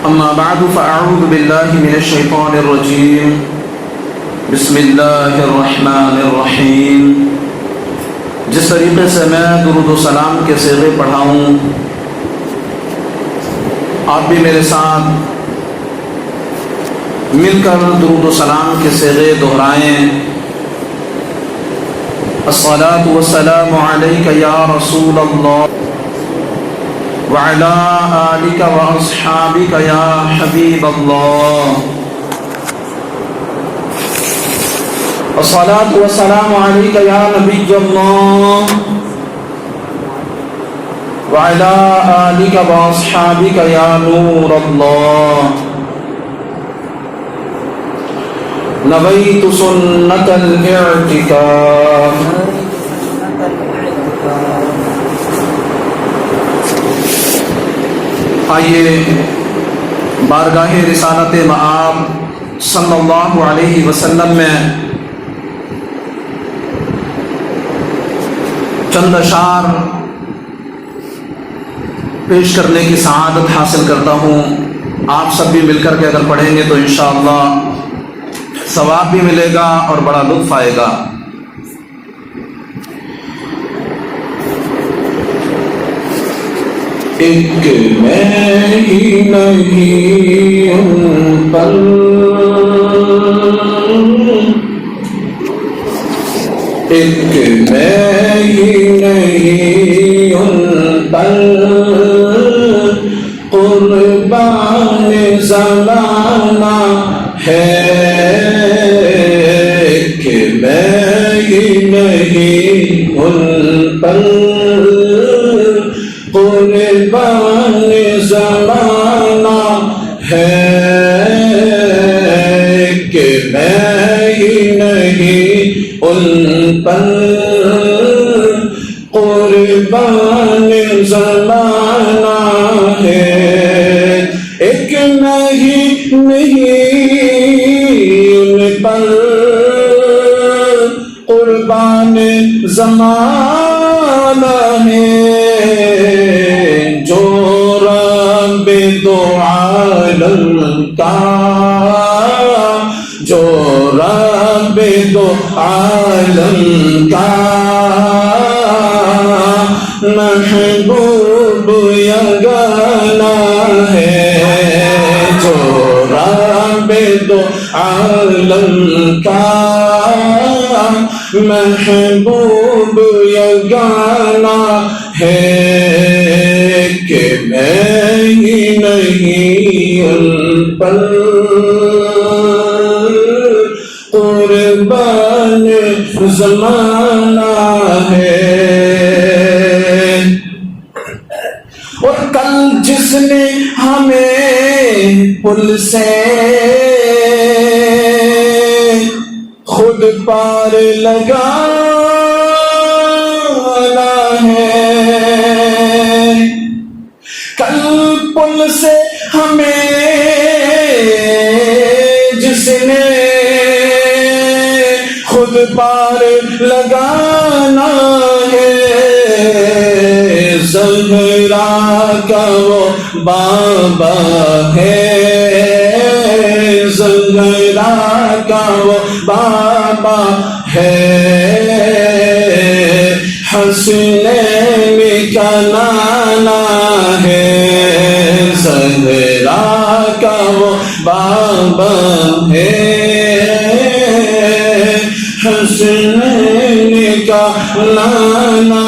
أما بعد فأعوذ بالله من الشيطان الرجيم بسم اللہ الرحمن الرحیم۔ جس طریقے سے میں درود و سلام کے صیغے پڑھاؤں آپ بھی میرے ساتھ مل کر درود و سلام کے صیغے دہرائیں۔ الصلاة والسلام علیک یا رسول اللہ وعلی آلک واصحابک یا حبیب اللہ۔ الصلاة والسلام علیک یا نبی اللہ وعلی آلک واصحابک یا نور اللہ۔ نویت سنت الاعتکاف۔ آئیے بارگاہ رسالت مآب صلی اللہ علیہ وسلم میں چند اشعار پیش کرنے کی سعادت حاصل کرتا ہوں۔ آپ سب بھی مل کر کے اگر پڑھیں گے تو انشاءاللہ ثواب بھی ملے گا اور بڑا لطف آئے گا۔ ایک میں ہی نہیں ان پر ایک میں ہی نہیں ان پر قربان زمانہ ہے۔ کہ میں ہی نہیں ان پر قربان زمانہ ہے۔ کہ میں ہی نہیں ان پر قربان زمانہ ہے۔ ایک نہیں ان پر قربان زمانہ ہے۔ جو رب دو عالم کا جو رب دو عالم کا محبوب یگانہ ہے۔ جو رب دو عالم کا محبوب یگانہ ہے۔ کہ میں ہی نہیں ان پر قربان زمانہ ہے۔ اور کل جس نے ہمیں پل سے خود پار لگانا ہے، کل پل سے ہمیں جس نے خود پار لگانا ہے، زہرا کا وہ بابا ہے، زہرا کا وہ بابا ہے، حسنین کا نانا ہے، زہرا کا وہ بابا ہے، حسنین کا نانا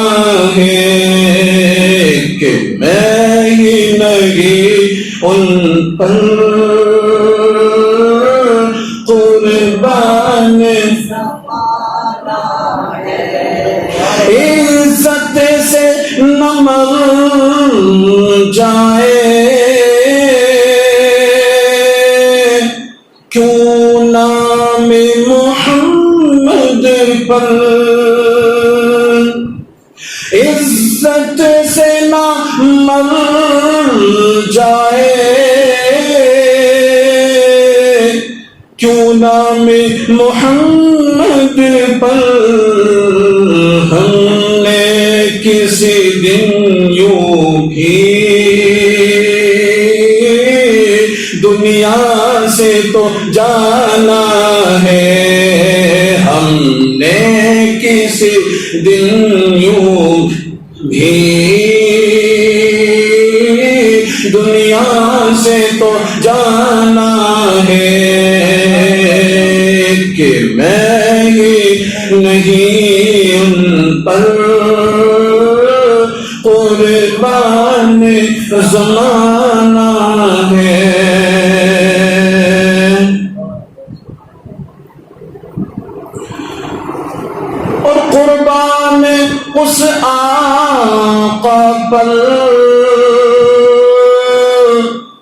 ہے۔ کہ میں ہی نہیں ان پر قربان عزت سے نہ مر جائے، کیوں نام محمد پر عزت سے نہ مر جائے، کیوں نام محمد پر ہم نے کسی دن یوں بھی دنیا سے تو جانا ہے ہم نے کسی دن یوں بھی، دنیا سے تو جانا ہے کہ میں ہی نہیں ان پر قربان زمانہ ہے۔ اور قربان اس آقا پر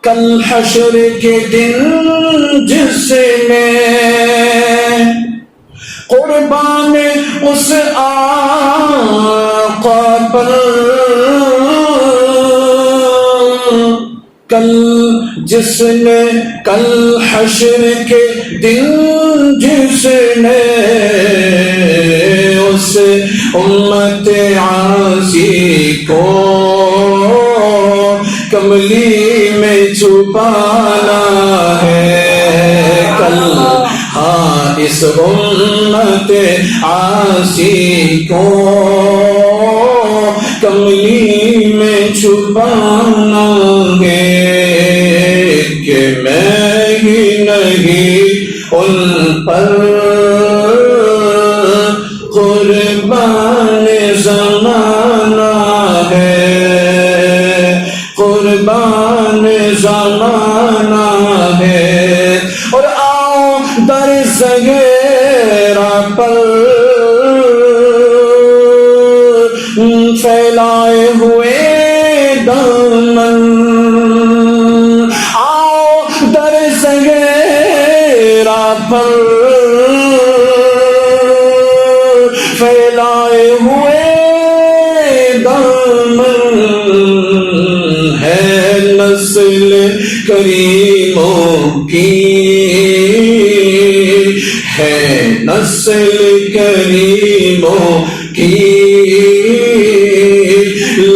کل حشر کے دن جس نے، قربان اس آقا پر کل جس نے، کل حشر کے دن جس نے اس امت عاصی کو کملی میں چھپانا ہے کل، ہاں اس امت عاصی کو کملی میں چھپانا ہے کہ میں ہی نہیں ان پر قربان زمانہ ہے، قربان زمانہ ہے۔ اور آؤ در صغیرہ پر پھیلائے ہوئے دامن، آؤ در صغیرہ پر پھیلائے ہوئے دامن، ہے نسل کریموں کی، ہے نسل کریموں کی،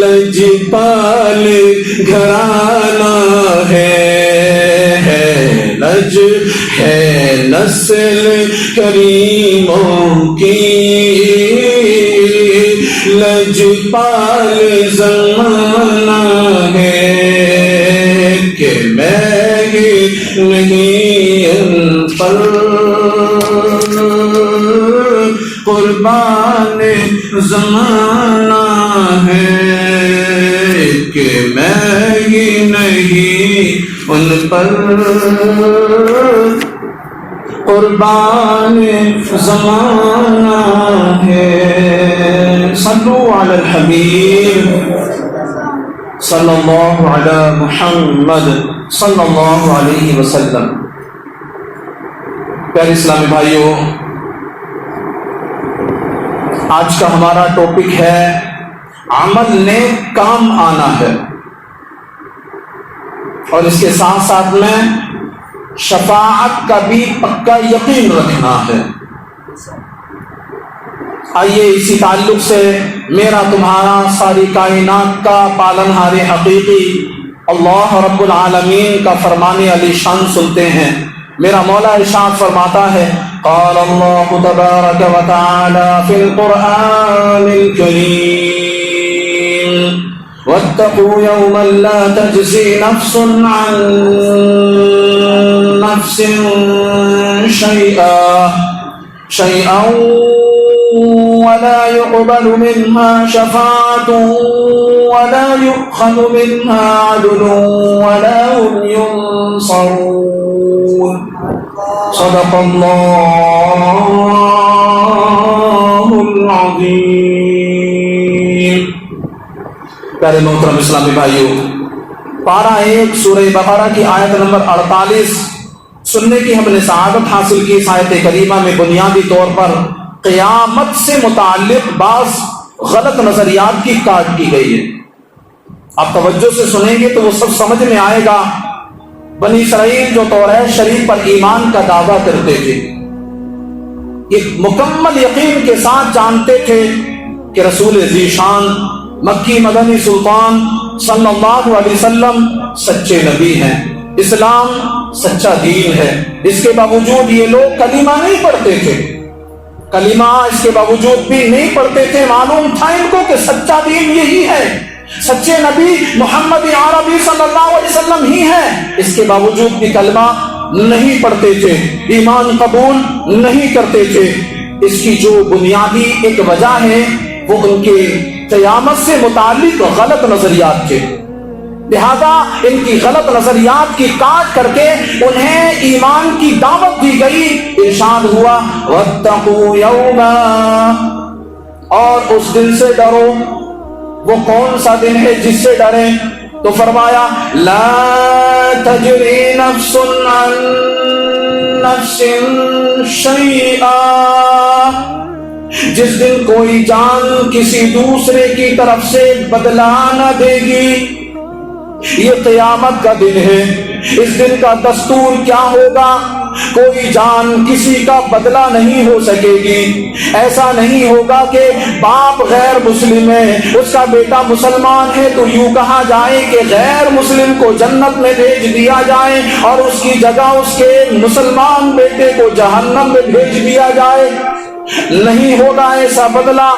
لجپال گھرانہ ہے لج ہے نسل کریموں کی، لجپال زمانہ ہے کہ میں ہی نہیں ان پر قربان زمانہ ہے کہ میں ہی نہیں ان پر قربان زمانہ ہے۔ صلو علی الحبیب صلی اللہ علی محمد صلی اللہ علیہ وسلم۔ پیارے اسلامی بھائیوں، آج کا ہمارا ٹاپک ہے عمل نیک کام آنا ہے، اور اس کے ساتھ ساتھ میں شفاعت کا بھی پکا یقین رکھنا ہے۔ آئیے اسی تعلق سے میرا تمہارا ساری کائنات کا پالنہار حقیقی اللہ رب العالمین کا فرمان علی شان سنتے ہیں۔ میرا مولا ارشاد فرماتا ہے، قال اللہ تبارک و تعالی فی القرآن الکریم، واتقوا یوما لا تجزی نفس عن نفس شیئا ولا يقبل منها شفاعة ولا يؤخذ منها عدل ولا هم ينصرون۔ صدق اللہ العظیم۔ پیارے محترم اسلامی بھائیوں، پارہ 1 سورہ بقرہ کی آیت نمبر 48 سننے کی ہم نے سعادت حاصل کی۔ اس آیت کریمہ میں بنیادی طور پر قیامت سے متعلق بعض غلط نظریات کی کاٹ کی گئی ہے۔ آپ توجہ سے سنیں گے تو وہ سب سمجھ میں آئے گا۔ بنی اسرائیل جو توریت شریف پر ایمان کا دعویٰ کرتے تھے، ایک مکمل یقین کے ساتھ جانتے تھے کہ رسول ذیشان مکی مدنی سلطان صلی اللہ علیہ وسلم سچے نبی ہیں۔ اسلام سچا دین ہے، اس کے باوجود یہ لوگ کلمہ نہیں پڑھتے تھے، کلمہ اس کے باوجود بھی نہیں پڑھتے تھے۔ معلوم تھا ان کو کہ سچا دین یہی ہے، سچے نبی محمد عربی صلی اللہ علیہ وسلم ہی ہے، اس کے باوجود بھی کلمہ نہیں پڑھتے تھے، ایمان قبول نہیں کرتے تھے۔ اس کی جو بنیادی ایک وجہ ہے وہ ان کے قیامت سے متعلق غلط نظریات تھے، لہذا ان کی غلط نظریات کی کاٹ کر کے انہیں ایمان کی دعوت دی گئی۔ ارشاد ہوا واتقوا یوما، اور اس دن سے ڈرو۔ وہ کون سا دن ہے جس سے ڈریں؟ تو فرمایا لا تجری نفس عن نفس شیئا، جس دن کوئی جان کسی دوسرے کی طرف سے بدلہ نہ دے گی۔ یہ قیامت کا دن ہے، اس دن کا دستور کیا ہوگا؟ کوئی جان کسی کا بدلہ نہیں ہو سکے گی۔ ایسا نہیں ہوگا کہ باپ غیر مسلم ہے، اس کا بیٹا مسلمان ہے تو یوں کہا جائے کہ غیر مسلم کو جنت میں بھیج دیا جائے اور اس کی جگہ اس کے مسلمان بیٹے کو جہنم میں بھیج دیا جائے۔ نہیں ہوگا ایسا بدلہ،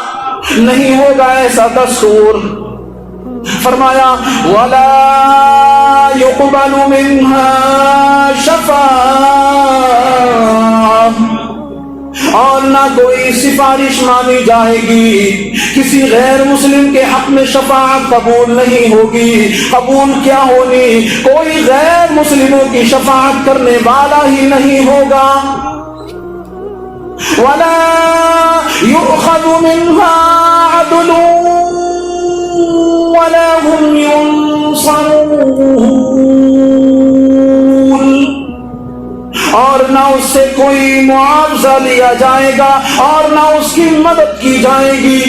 نہیں ہوگا ایسا دستور۔ فرمایا وَلَا يُقْبَلُ مِنْهَا شَفَاعَةٌ، اور نہ کوئی سفارش مانی جائے گی، کسی غیر مسلم کے حق میں شفاعت قبول نہیں ہوگی۔ قبول کیا ہونی؟ کوئی غیر مسلموں کی شفاعت کرنے والا ہی نہیں ہوگا۔ وَلَا يُؤْخَذُ مِنْهَا عَدْلٌ وَلَا هُمْ يُنصَرُونَ، اور نہ اس سے کوئی معاوضہ لیا جائے گا اور نہ اس کی مدد کی جائے گی۔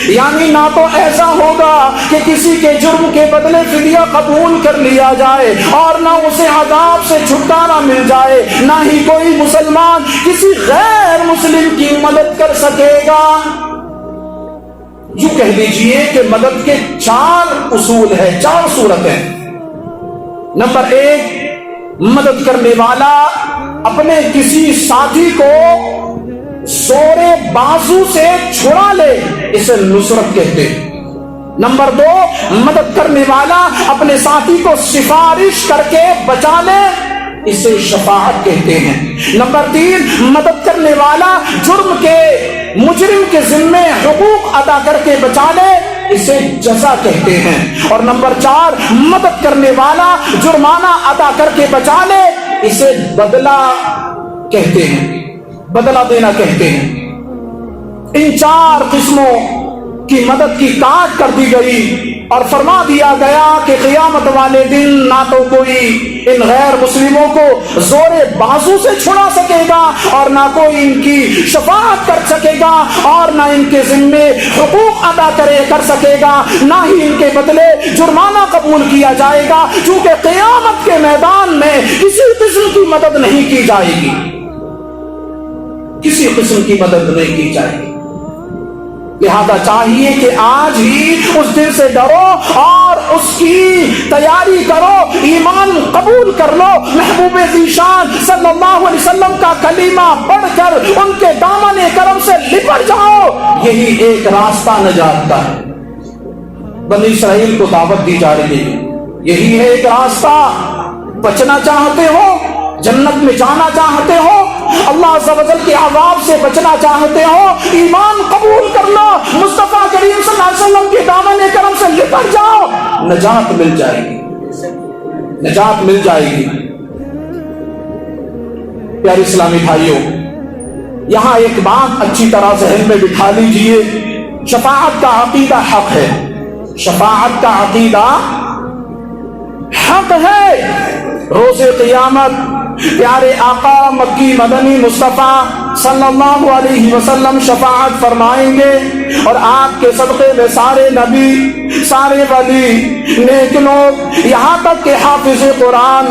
یعنی نہ تو ایسا ہوگا کہ کسی کے جرم کے بدلے فدیہ قبول کر لیا جائے اور نہ اسے عذاب سے چھٹکارا مل جائے، نہ ہی کوئی مسلمان کسی غیر مسلم کی مدد کر سکے گا۔ یوں کہہ دیجئے کہ مدد کے 4 اصول ہیں، 4 صورتیں۔ نمبر 1، مدد کرنے والا اپنے کسی ساتھی کو زور بازو سے چھڑا لے، اسے نصرت کہتے ہیں۔ نمبر 2، مدد کرنے والا اپنے ساتھی کو سفارش کر کے بچا لے، اسے شفاعت کہتے ہیں۔ نمبر 3، مدد کرنے والا جرم کے مجرم کے ذمے حقوق ادا کر کے بچا لے، اسے جزا کہتے ہیں۔ اور نمبر 4، مدد کرنے والا جرمانہ ادا کر کے بچا لے، اسے بدلہ کہتے ہیں، بدلہ دینا کہتے ہیں۔ ان 4 قسموں کی مدد کی کاٹ کر دی گئی اور فرما دیا گیا کہ قیامت والے دن نہ تو کوئی ان غیر مسلموں کو زور بازو سے چھڑا سکے گا اور نہ کوئی ان کی شفاعت کر سکے گا اور نہ ان کے ذمے حقوق ادا کر سکے گا، نہ ہی ان کے بدلے جرمانہ قبول کیا جائے گا، چونکہ قیامت کے میدان میں کسی قسم کی مدد نہیں کی جائے گی، کسی قسم کی مدد نہیں کی جائے گی۔ لہذا چاہیے کہ آج ہی اس دن سے ڈرو اور اس کی تیاری کرو، ایمان قبول کر لو، محبوب ذیشان صلی اللہ علیہ وسلم کا کلمہ پڑھ کر ان کے دامن کرم سے لپٹ جاؤ۔ یہی ایک راستہ نجات کا ہے، بنی اسرائیل کو دعوت دی جا رہی ہے، یہی ہے ایک راستہ۔ بچنا چاہتے ہو، جنت میں جانا چاہتے ہو، اللہ عز و جل کے عذاب سے بچنا چاہتے ہو، ایمان قبول کر لو، مصطفیٰ کریم صلی اللہ علیہ وسلم کے دامن کرم سے لپٹ جاؤ، نجات مل جائے گی، نجات مل جائے گی۔ پیارے اسلامی بھائیوں، یہاں ایک بات اچھی طرح ذہن میں بٹھا لیجئے، شفاعت کا عقیدہ حق ہے، شفاعت کا عقیدہ حق ہے۔ روز قیامت پیارے آقا مکی مدنی مصطفیٰ صلی اللہ علیہ وسلم شفاعت فرمائیں گے اور آپ کے صدقے میں سارے نبی، سارے ولی، نیک لوگ، یہاں تک کہ حافظ قرآن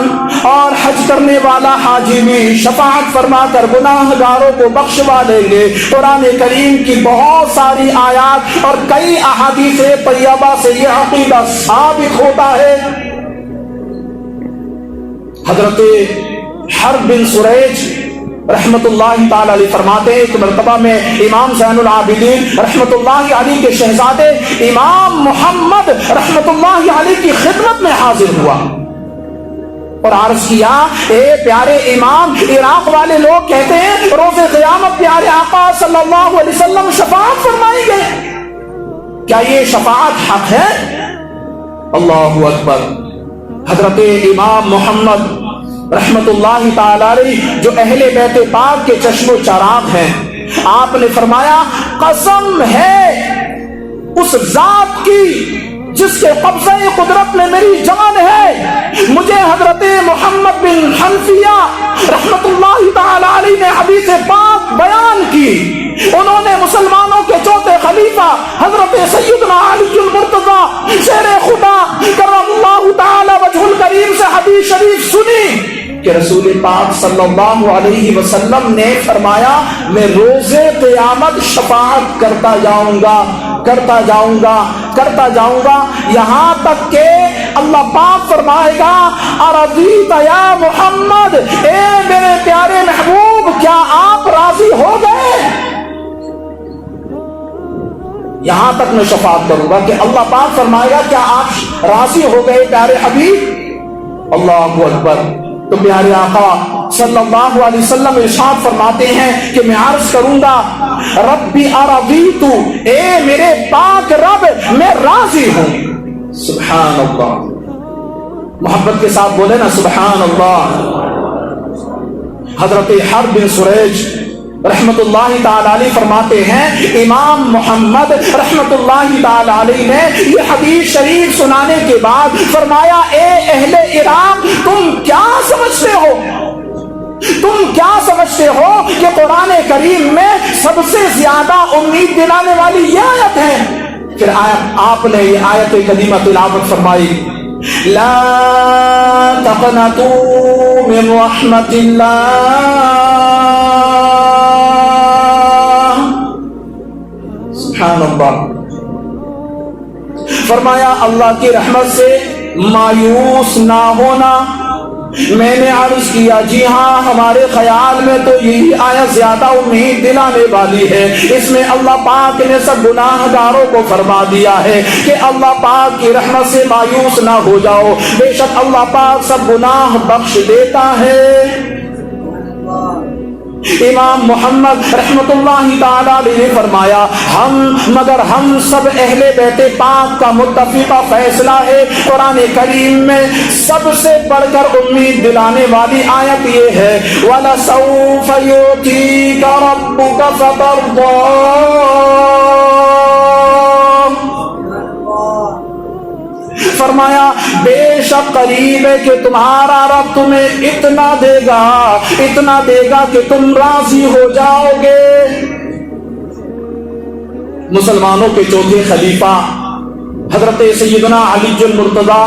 اور حج کرنے والا حاجی بھی شفاعت فرما کر گناہ گاروں کو بخشوا لیں گے۔ قرآن کریم کی بہت ساری آیات اور کئی احادیث طیبہ سے یہ عقیدہ ثابت ہوتا ہے۔ حضرت حرب بن سریج رحمت اللہ تعالی علیہ فرماتے ہیں کہ مرتبہ میں امام زین العابدین رحمت اللہ علیہ کے شہزادے امام محمد رحمت اللہ علیہ کی خدمت میں حاضر ہوا اور عرض کیا، اے پیارے امام، عراق والے لوگ کہتے ہیں روز قیامت پیارے آقا صلی اللہ علیہ وسلم شفاعت فرمائیں گے، کیا یہ شفاعت حق ہے؟ اللہ اکبر۔ حضرت امام محمد رحمت اللہ تعالی علیہ جو اہل بیت پاک کے چشم و چراغ ہیں، آپ نے فرمایا قسم ہے اس ذات کی جس کے قبضہ قدرت میں میری جان ہے، مجھے حضرت محمد بن حنفیہ رحمت اللہ تعالی علیہ نے حدیث پاک بیان کی، انہوں نے مسلمانوں کے چوتھے خلیفہ حضرت سیدنا علی المرتضی شیر خدا کرم اللہ تعالی وجہ الکریم سے حدیث شریف سنی کہ رسول پاک صلی اللہ علیہ وسلم نے فرمایا میں روز قیامت شفاعت کرتا جاؤں گا، کرتا جاؤں گا، کرتا جاؤں گا، یہاں تک کہ اللہ پاک فرمائے گا ارضیت یا محمد، اے میرے پیارے محبوب کیا آپ راضی ہو گئے؟ یہاں تک میں شفاعت کروں گا کہ اللہ پاک فرمائے گا کیا آپ راضی ہو گئے پیارے حبیب؟ اللہ اکبر۔ تو پیارے آقا صلی اللہ علیہ وسلم ارشاد فرماتے ہیں کہ میں عرض کروں گا ربی ارضیت، اے میرے پاک رب میں راضی ہوں۔ سبحان اللہ، محبت کے ساتھ بولے نا سبحان اللہ۔ حضرت حرب بن سریج رحمت اللہ تعالی علیہ فرماتے ہیں امام محمد رحمت اللہ تعالی علیہ نے یہ حدیث شریف سنانے کے بعد فرمایا، اے اہل عراق تم کیا سمجھتے ہو، تم کیا سمجھتے ہو کہ قرآن کریم میں سب سے زیادہ امید دلانے والی یہ آیت ہے؟ پھر آپ نے یہ آیت کریمہ تلاوت فرمائی، لا تقنطوا من رحمت اللہ، سبحان اللہ۔ فرمایا اللہ کی رحمت سے مایوس نہ ہونا۔ میں نے عرض کیا جی ہاں، ہمارے خیال میں تو یہی آیت زیادہ امید دلانے والی ہے، اس میں اللہ پاک نے سب گناہ گاروں کو فرما دیا ہے کہ اللہ پاک کی رحمت سے مایوس نہ ہو جاؤ، بے شک اللہ پاک سب گناہ بخش دیتا ہے۔ امام محمد رحمت اللہ تعالی علیہ نے فرمایا مگر ہم سب اہل بیت پاک کا متفقہ فیصلہ ہے، قرآن کریم میں سب سے بڑھ کر امید دلانے والی آیت یہ ہے، وَلَسَوْفَ يُؤْتِيكَ رَبُّكَ فَتَرْضَىٰ۔ فرمایا بے شک قریب ہے کہ تمہارا رب تمہیں اتنا دے گا، اتنا دے گا کہ تم راضی ہو جاؤ گے۔ مسلمانوں کے چوتھے خلیفہ حضرت سیدنا علی المرتضی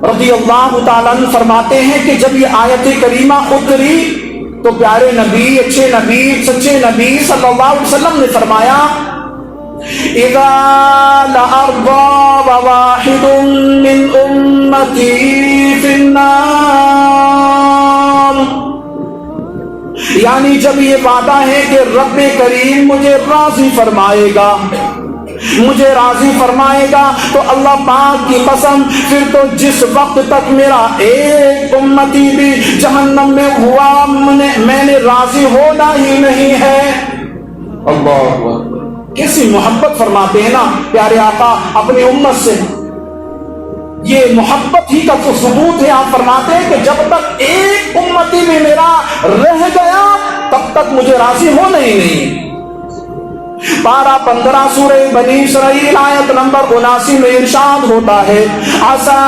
رضی اللہ تعالیٰ عنہ فرماتے ہیں کہ جب یہ آیت کریمہ اتری تو پیارے نبی، اچھے نبی، سچے نبی صلی اللہ علیہ وسلم نے فرمایا، اذا لأرضى وواحد من امتی فی النار، یعنی جب یہ وعدہ ہے کہ رب کریم مجھے راضی فرمائے گا، مجھے راضی فرمائے گا، تو اللہ پاک کی قسم پھر تو جس وقت تک میرا ایک امتی بھی جہنم میں ہوا میں نے راضی ہونا ہی نہیں ہے۔ اللہ اکبر، کیسی محبت فرماتے ہیں نا پیارے آقا اپنی امت سے، یہ محبت ہی کا تو ثبوت ہے۔ آپ فرماتے ہیں کہ جب تک ایک امتی بھی میرا رہ گیا تب تک مجھے راضی ہونا ہی نہیں۔ 12-15 سورہ بنی اسرائیل آیت نمبر 79 میں ارشاد ہوتا ہے، عَسَىٰ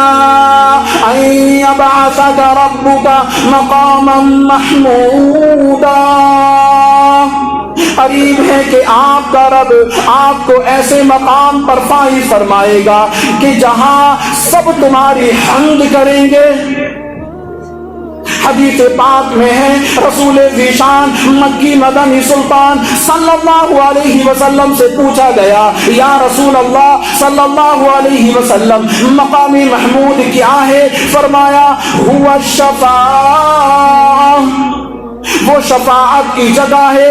أَن يَبْعَثَكَ رَبُّكَ مَقَامًا مَحْمُودًا، قریب ہے کہ آپ کا رب آپ کو ایسے مقام پر فائز فرمائے گا کہ جہاں سب تمہاری حمد کریں گے۔ حدیث پاک میں ہے رسول ذیشان مکی مدنی سلطان صلی اللہ علیہ وسلم سے پوچھا گیا یا رسول اللہ صلی اللہ علیہ وسلم مقام محمود کیا ہے؟ فرمایا ہوا الشفاعہ، وہ شفاعت کی جگہ ہے۔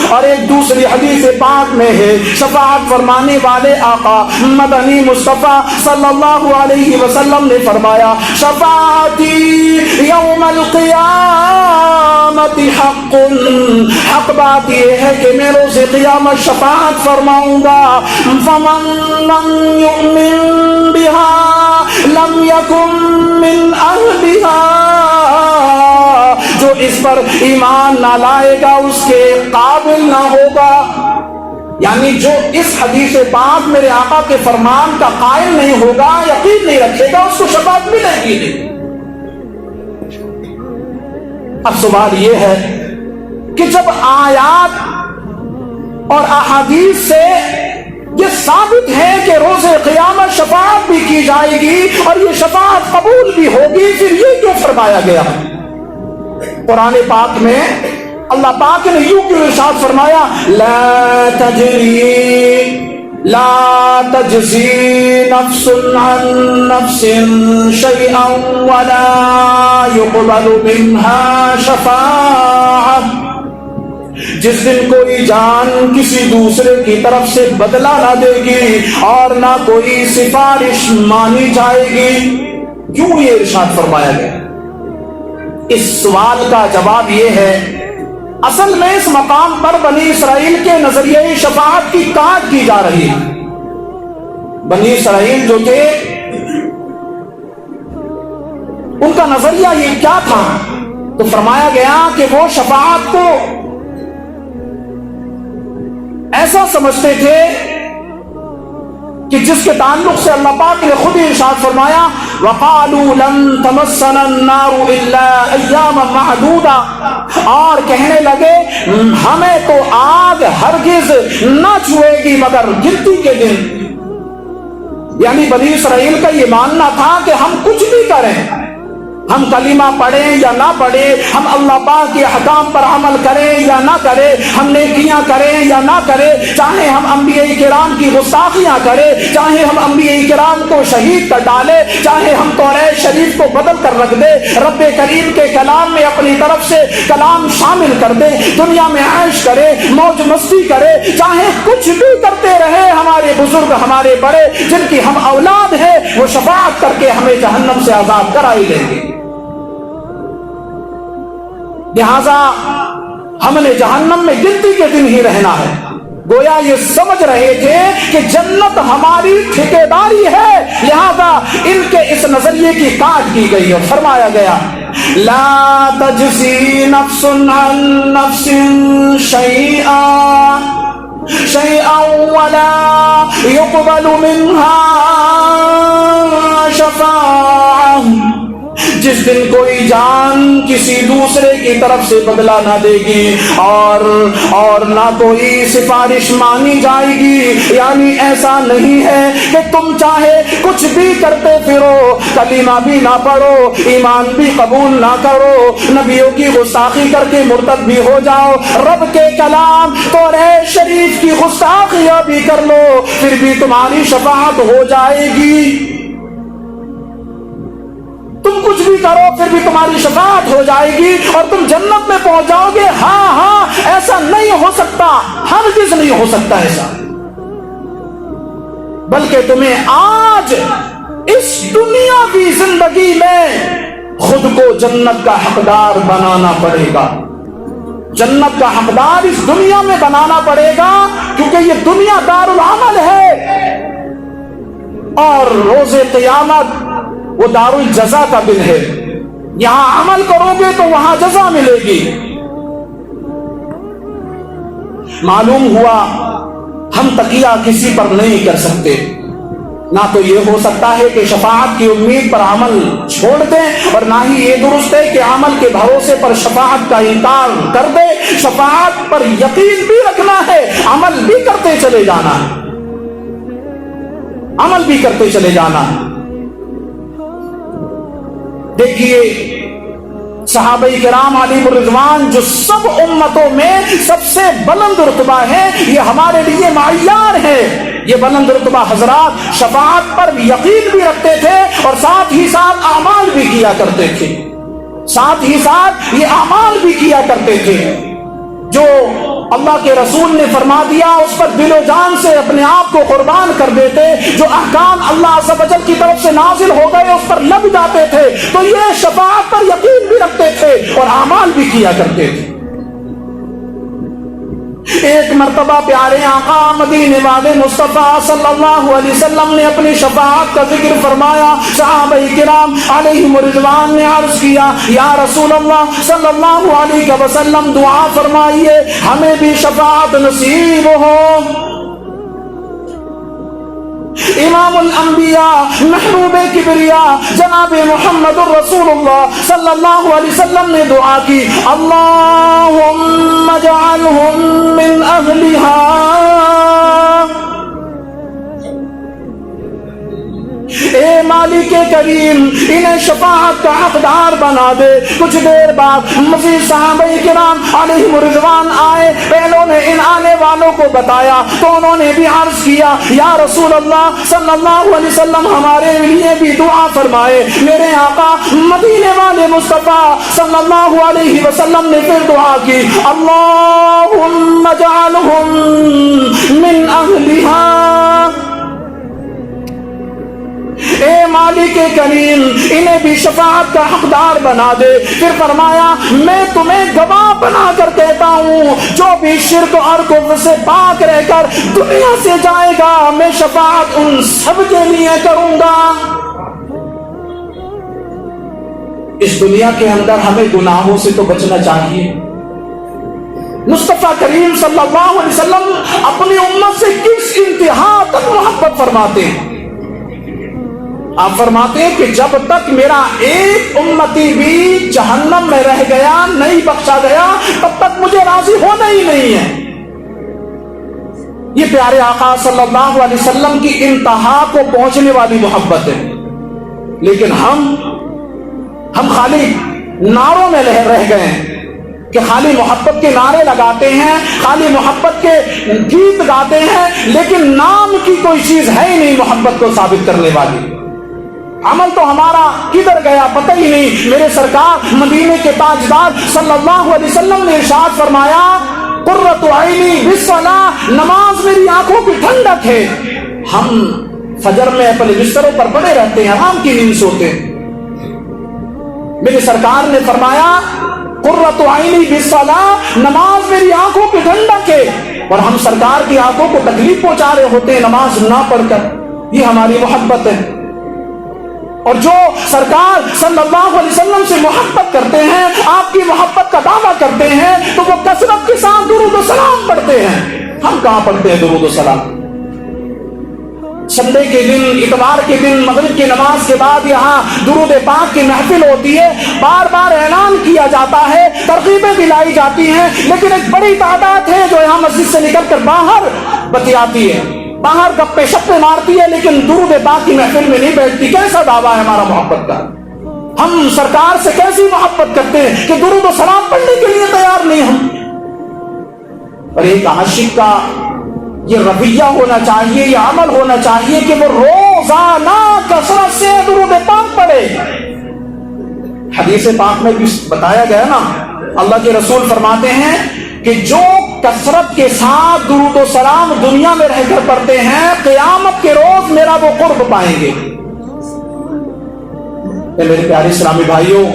اور ایک دوسری حدیث پاک میں ہے شفاعت فرمانے والے آقا مدنی مصطفیٰ صلی اللہ علیہ وسلم نے فرمایا شفاعتی یوم القیامت حق، حق بات یہ ہے کہ میں روز قیامت شفاعت فرماؤں گا۔ فمن لم یؤمن بها لم یکن من اہلها، جو اس پر ایمان نہ لائے گا اس کے قابل نہ ہوگا۔ یعنی جو اس حدیث پاک میرے آقا کے فرمان کا قائل نہیں ہوگا، یقین نہیں رکھے گا، اس کو شفاعت ملے گی نہیں۔ اب سوال یہ ہے کہ جب آیات اور احادیث سے یہ ثابت ہے کہ روز قیامت شفاعت بھی کی جائے گی اور یہ شفاعت قبول بھی ہوگی، پھر یہ کیوں فرمایا گیا؟ قرآن پاک میں اللہ پاک نے یوں کیوں ارشاد فرمایا لا تجزی نفس عن نفس شیئا ولا يقبل منها شفاعت، جس دن کوئی جان کسی دوسرے کی طرف سے بدلہ نہ دے گی اور نہ کوئی سفارش مانی جائے گی۔ کیوں یہ ارشاد فرمایا گیا؟ اس سوال کا جواب یہ ہے اصل میں اس مقام پر بنی اسرائیل کے نظریے شفاعت کی کاٹ کی جا رہی ہے۔ بنی اسرائیل جو کہ ان کا نظریہ یہ کیا تھا؟ تو فرمایا گیا کہ وہ شفاعت کو ایسا سمجھتے تھے کہ جس کے تعلق سے اللہ پاک نے خود ہی ارشاد فرمایا وَقَالُوا لَن تَمَسَّنَا النَّارُ إِلَّا أَيَّامًا مَعْدُودًا، اور کہنے لگے ہمیں تو آگ ہرگز نہ چھوئے گی مگر گنتی کے دن۔ یعنی بنی اسرائیل کا یہ ماننا تھا کہ ہم کچھ بھی کریں، ہم کلمہ پڑھیں یا نہ پڑھیں، ہم اللہ پاک کے احکام پر عمل کریں یا نہ کریں، ہم نیکیاں کریں یا نہ کریں، چاہے ہم انبیاء کرام کی گستاخیاں کریں، چاہے ہم انبیاء کرام کو شہید کر ڈالیں، چاہے ہم توریت شریف کو بدل کر رکھ دیں، رب کریم کے کلام میں اپنی طرف سے کلام شامل کر دیں، دنیا میں عیش کریں، موج مستی کریں، چاہے کچھ بھی کرتے رہے، ہمارے بزرگ ہمارے بڑے جن کی ہم اولاد ہیں وہ شفاعت کر کے ہمیں جہنم سے آزاد کرائی لیں گے۔ لہذا ہم نے جہنم میں گنتی کے دن ہی رہنا ہے۔ گویا یہ سمجھ رہے تھے کہ جنت ہماری ٹھیکیداری ہے، لہذا ان کے اس نظریے کی کاٹ کی گئی اور فرمایا گیا لا تجزی نفس عن نفس شیئا ولا يقبل منها شفاعہ، جس دن کوئی جان کسی دوسرے کی طرف سے بدلہ نہ دے گی اور نہ کوئی سفارش مانی جائے گی۔ یعنی ایسا نہیں ہے کہ تم چاہے کچھ بھی کرتے پھرو، کلمہ بھی نہ پڑھو، ایمان بھی قبول نہ کرو، نبیوں کی گستاخی کر کے مرتد بھی ہو جاؤ، رب کے کلام توریت شریف کی گستاخیاں بھی کر لو، پھر بھی تمہاری شفاعت ہو جائے گی۔ تم کچھ بھی کرو پھر بھی تمہاری شفاعت ہو جائے گی اور تم جنت میں پہنچ جاؤ گے۔ ہاں ایسا نہیں ہو سکتا، ہرگز نہیں ہو سکتا ایسا، بلکہ تمہیں آج اس دنیا کی زندگی میں خود کو جنت کا حقدار بنانا پڑے گا۔ جنت کا حقدار اس دنیا میں بنانا پڑے گا، کیونکہ یہ دنیا دار العمل ہے اور روز قیامت وہ دار الجزا کا دن ہے۔ یہاں عمل کرو گے تو وہاں جزا ملے گی۔ معلوم ہوا ہم تقیہ کسی پر نہیں کر سکتے، نہ تو یہ ہو سکتا ہے کہ شفاعت کی امید پر عمل چھوڑ دیں، اور نہ ہی یہ درست ہے کہ عمل کے بھروسے پر شفاعت کا انکار کر دیں۔ شفاعت پر یقین بھی رکھنا ہے، عمل بھی کرتے چلے جانا ہے، عمل بھی کرتے چلے جانا ہے۔ دیکھیے صحابہ کرام علیہ الرضوان جو سب امتوں میں سب سے بلند رتبہ ہے، یہ ہمارے لیے معیار ہے۔ یہ بلند رتبہ حضرات شفاعت پر یقین بھی رکھتے تھے اور ساتھ ہی ساتھ اعمال بھی کیا کرتے تھے، ساتھ ہی ساتھ یہ اعمال بھی کیا کرتے تھے۔ جو اللہ کے رسول نے فرما دیا اس پر دل و جان سے اپنے آپ کو قربان کر دیتے، جو احکام اللہ عز و جل کی طرف سے نازل ہو گئے اس پر لگ جاتے تھے، تو یہ شفاعت پر یقین بھی رکھتے تھے اور اعمال بھی کیا کرتے تھے۔ ایک مرتبہ پیارے آقا مدینے والے مصطفیٰ صلی اللہ علیہ وسلم نے اپنی شفاعت کا ذکر فرمایا۔ صحابہ کرام علیہم رضوان نے عرض کیا، یا رسول اللہ صلی اللہ علیہ وسلم دعا فرمائیے ہمیں بھی شفاعت نصیب ہو۔ امام الانبیاء محبوب کبریا جناب محمد الرسول اللہ صلی اللہ علیہ وسلم نے دعا کی، اللہم اجعلہم من اہلہا، اے مالک کریم انہیں شفاعت کا حقدار بنا دے۔ کچھ دیر بعد مزید صحابہ کرام علیہم رضوان آئے، پہلوں نے ان آنے والوں کو بتایا تو انہوں نے بھی عرض کیا، یا رسول اللہ صلی اللہ علیہ وسلم ہمارے لیے بھی دعا فرمائے۔ میرے آقا مدینے والے مصطفیٰ صلی اللہ علیہ وسلم نے پھر دعا کی، اللہم اجعلہم من اہلہا، اے مالک کریم انہیں بھی شفاعت کا حقدار بنا دے۔ پھر فرمایا، میں تمہیں گواہ بنا کر کہتا ہوں جو بھی شرک اور کفر سے پاک رہ کر دنیا سے جائے گا میں شفاعت ان سب کے لیے کروں گا۔ اس دنیا کے اندر ہمیں گناہوں سے تو بچنا چاہیے۔ مصطفیٰ کریم صلی اللہ علیہ وسلم اپنی امت سے کس انتہا تک محبت فرماتے ہیں؟ آپ فرماتے ہیں کہ جب تک میرا ایک امتی بھی جہنم میں رہ گیا نہیں بخشا گیا تب تک مجھے راضی ہونا ہی نہیں ہے۔ یہ پیارے آقا صلی اللہ علیہ وسلم کی انتہا کو پہنچنے والی محبت ہے، لیکن ہم خالی نعروں میں رہ گئے ہیں کہ خالی محبت کے نعرے لگاتے ہیں، خالی محبت کے گیت گاتے ہیں، لیکن نام کی کوئی چیز ہے ہی نہیں محبت کو ثابت کرنے والی۔ عمل تو ہمارا کدھر گیا پتہ ہی نہیں۔ میرے سرکار مدینے کے تاجدار صلی اللہ علیہ وسلم نے ارشاد فرمایا، قرۃ عینی بالصلاۃ، نماز میری آنکھوں کی ٹھنڈک ہے۔ ہم فجر میں اپنے بستروں پر پڑے رہتے ہیں، آرام کی نیند سوتے ہیں۔ میرے سرکار نے فرمایا، قرۃ عینی بالصلاۃ، نماز میری آنکھوں کی ٹھنڈک ہے، اور ہم سرکار کی آنکھوں کو تکلیف پہنچا رہے ہوتے ہیں نماز نہ پڑھ کر۔ یہ ہماری محبت ہے۔ اور جو سرکار صلی اللہ علیہ وسلم سے محبت کرتے ہیں، آپ کی محبت کا دعویٰ کرتے ہیں، تو وہ کثرت کے ساتھ درود و سلام پڑھتے ہیں۔ ہم کہاں پڑھتے ہیں درود و سلام؟ سنڈے کے دن، اتوار کے دن مغرب کی نماز کے بعد یہاں درود پاک کی محفل ہوتی ہے، بار بار اعلان کیا جاتا ہے، ترغیبیں دلائی جاتی ہیں، لیکن ایک بڑی تعداد ہے جو یہاں مسجد سے نکل کر باہر بتیاتی ہے، باہر گپے شپے مارتی ہے، لیکن درود پاک کی محفل میں نہیں بیٹھتی۔ کیسا دعویٰ ہے ہمارا محبت کا؟ ہم سرکار سے کیسی محبت کرتے ہیں کہ درود و سلام پڑھنے کے لیے تیار نہیں ہم؟ اور ایک عاشق کا یہ رویہ ہونا چاہیے، یہ عمل ہونا چاہیے کہ وہ روزانہ کثرت سے درود پاک پڑھے۔ حدیث پاک میں بھی بتایا گیا نا، اللہ کے رسول فرماتے ہیں کہ جو کثرت کے ساتھ درود و سلام دنیا میں رہ کر پڑھتے ہیں، قیامت کے روز میرا وہ قرب پائیں گے۔ میرے پیارے اسلامی بھائیوں،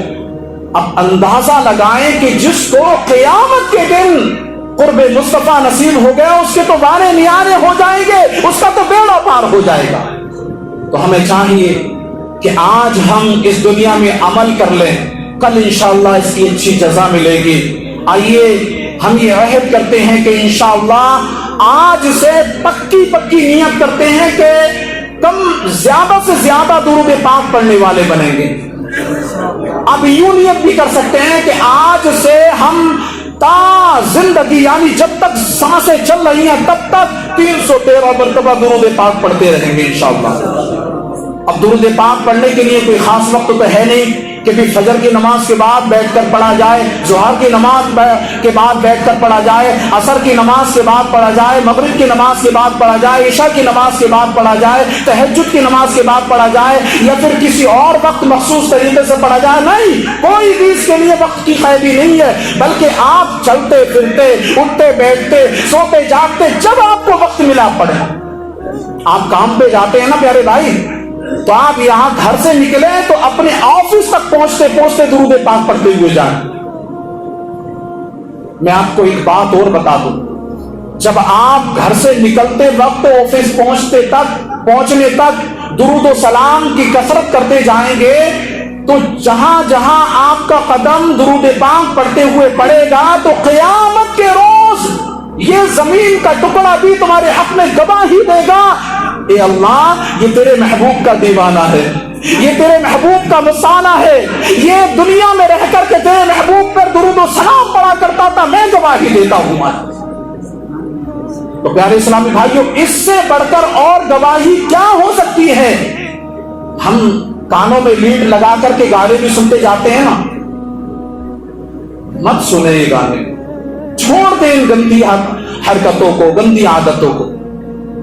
اب اندازہ لگائیں کہ جس کو قیامت کے دن قرب مصطفیٰ نصیب ہو گیا اس کے تو وارے نیارے ہو جائیں گے، اس کا تو بیڑا پار ہو جائے گا۔ تو ہمیں چاہیے کہ آج ہم اس دنیا میں عمل کر لیں، کل انشاءاللہ اس کی اچھی جزا ملے گی۔ آئیے ہم یہ عہد کرتے ہیں کہ انشاءاللہ آج سے پکی نیت کرتے ہیں کہ کم زیادہ سے زیادہ درود پاک پڑھنے والے بنیں گے۔ اب یوں نیت بھی کر سکتے ہیں کہ آج سے ہم تا زندگی، یعنی جب تک سانسیں چل رہی ہیں تب تک 313 مرتبہ درود پاک پڑھتے رہیں گے انشاءاللہ۔ اب درود پاک پڑھنے کے لیے کوئی خاص وقت تو ہے نہیں کہ بھی فجر کی نماز کے بعد بیٹھ کر پڑھا جائے, ظہر کی نماز کے بعد بیٹھ کر پڑھا جائے, عصر کی نماز کے بعد پڑھا جائے, مغرب کی نماز کے بعد پڑھا جائے, عشاء کی نماز کے بعد پڑھا جائے, تہجد کی نماز کے بعد پڑھا جائے, یا پھر کسی اور وقت مخصوص طریقے سے پڑھا جائے. نہیں, کوئی بھی اس کے لیے وقت کی قیدی نہیں ہے, بلکہ آپ چلتے پھرتے, اٹھتے بیٹھتے, سوتے جاگتے, جب آپ کو وقت ملا پڑھیں. آپ کام پہ جاتے ہیں نا پیارے بھائی, تو آپ یہاں گھر سے نکلے تو اپنے آفس تک پہنچتے پہنچتے درود پاک پڑھتے ہوئے جائیں. میں آپ کو ایک بات اور بتا دوں, جب آپ گھر سے نکلتے وقت آفس پہنچنے تک درود و سلام کی کثرت کرتے جائیں گے, تو جہاں جہاں آپ کا قدم درود پاک پڑھتے ہوئے پڑے گا, تو قیامت کے روز یہ زمین کا ٹکڑا بھی تمہارے حق میں گواہی دے گا, اے اللہ یہ تیرے محبوب کا دیوانہ ہے, یہ تیرے محبوب کا مصانع ہے, یہ دنیا میں رہ کر کے تیرے محبوب پر درود و سلام پڑھا کرتا تھا, میں گواہی دیتا ہوں. تو پیارے اسلامی بھائیوں, اس سے بڑھ کر اور گواہی کیا ہو سکتی ہے؟ ہم کانوں میں لیڈ لگا کر کے گانے بھی سنتے جاتے ہیں نا, مت سنیں یہ گانے, چھوڑ دیں ان گندی حرکتوں کو, گندی عادتوں کو.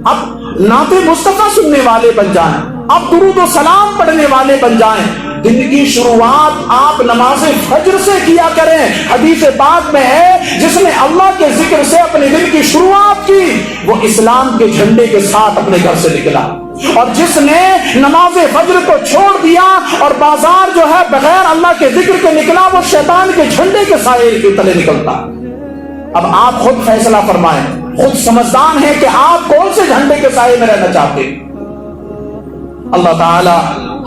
اب نعت مصطفیٰ سننے والے بن جائیں, اب درود و سلام پڑھنے والے بن جائیں. دن کی شروعات آپ نماز فجر سے کیا کریں. حدیث پاک میں ہے, جس نے اللہ کے ذکر سے اپنے دن کی شروعات کی, وہ اسلام کے جھنڈے کے ساتھ اپنے گھر سے نکلا, اور جس نے نماز فجر کو چھوڑ دیا اور بازار جو ہے بغیر اللہ کے ذکر کے نکلا, وہ شیطان کے جھنڈے کے سائے کے تلے نکلتا. اب آپ خود فیصلہ فرمائیں, خود سمجھدار ہیں کہ آپ کون سے جھنڈے کے سائے میں رہنا چاہتے ہیں. اللہ تعالی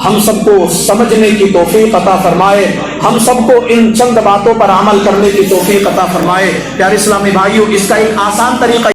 ہم سب کو سمجھنے کی توفیق عطا فرمائے, ہم سب کو ان چند باتوں پر عمل کرنے کی توفیق عطا فرمائے. پیارے اسلامی بھائیوں, اس کا ایک آسان طریقہ